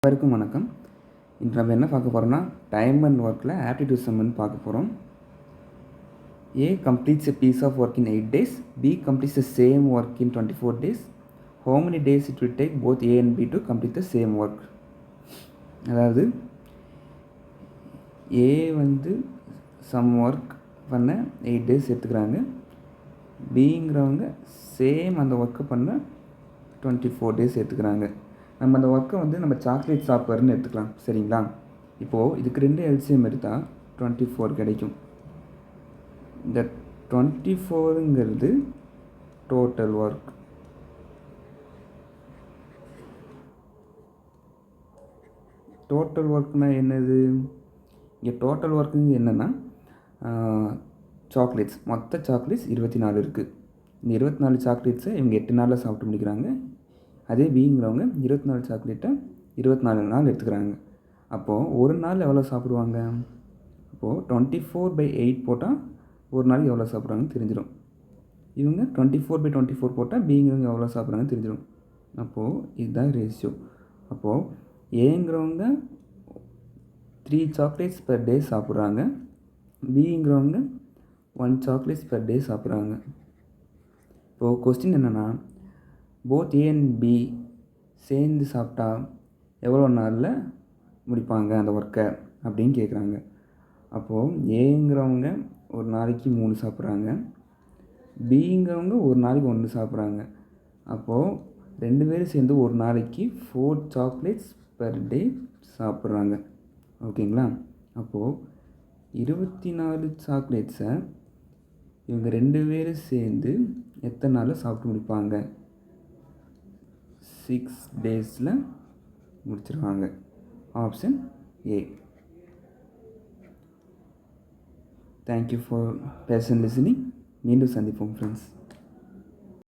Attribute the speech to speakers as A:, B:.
A: அனைவருக்கும் வணக்கம். இன்று நம்ம என்ன பார்க்க போகிறோம்னா, டைம் அண்ட் ஒர்க்கில் ஆப்டிடியூட் சம்னு பார்க்க போகிறோம். A completes a piece of work in 8 days. B completes the same work in 24 days. How many days it will take both A and B to complete the same work? அதாவது A வந்து some work பண்ண 8 days எடுத்துக்கிறாங்க. Bங்கிறவங்க same அந்த ஒர்க்கை பண்ண 24 days எடுத்துக்கிறாங்க. நம்ம அந்த ஒர்க்கை வந்து நம்ம சாக்லேட் சாப்பிட்றன்னு எடுத்துக்கலாம், சரிங்களா? இப்போது இதுக்கு 2 எல்சிஎம் எடுத்தால் 24 கிடைக்கும். இந்த 24ங்கிறது டோட்டல் ஒர்க். டோட்டல் ஒர்க்னால் என்னது? இங்கே டோட்டல் ஒர்க்குங்க என்னென்னா, சாக்லேட்ஸ், மொத்த சாக்லேட்ஸ் 24 இருக்குது. இந்த 24 சாக்லேட்ஸை இவங்க 8 நாளில் சாப்பிட்டு முடிக்கிறாங்க. அதே பிங்கிறவங்க 24 சாக்லேட்டை 24 நாள் எடுத்துக்கிறாங்க. அப்போது ஒரு நாள் எவ்வளோ சாப்பிடுவாங்க? அப்போது 24/8 போட்டால் ஒரு நாளைக்கு எவ்வளோ சாப்பிட்றாங்கன்னு தெரிஞ்சிடும். இவங்க 24/24 போட்டால் பிங்கிறவங்க எவ்வளோ சாப்பிட்றாங்கன்னு தெரிஞ்சிடும். அப்போது இதுதான் ரேஷியோ. அப்போது ஏங்கிறவங்க 3 சாக்லேட்ஸ் பெர் டே சாப்பிட்றாங்க. பிங்கிறவங்க 1 சாக்லேட்ஸ் பெர் டே சாப்பிட்றாங்க. இப்போது கொஸ்டின் என்னென்னா, போத் ஏ அண்ட் பி சேர்ந்து சாப்பிட்டா எவ்வளோ நாளில் முடிப்பாங்க அந்த ஒர்க்கை அப்படின்னு கேட்குறாங்க. அப்போது ஏங்கிறவங்க ஒரு நாளைக்கு 3 சாப்பிட்றாங்க. பிங்கிறவங்க ஒரு நாளைக்கு 1 சாப்பிட்றாங்க. அப்போது 2 பேரும் சேர்ந்து ஒரு நாளைக்கு 4 சாக்லேட்ஸ் பெர் டே சாப்பிட்றாங்க. ஓகேங்களா? அப்போது 24 சாக்லேட்ஸை இவங்க 2 பேரும் சேர்ந்து எத்தனை நாளில் சாப்பிட்டு முடிப்பாங்க? 6 டேஸில் முடிச்சிருவாங்க. Option A. Thank you for patient listening. மீண்டும் சந்திப்போம் ஃப்ரெண்ட்ஸ்.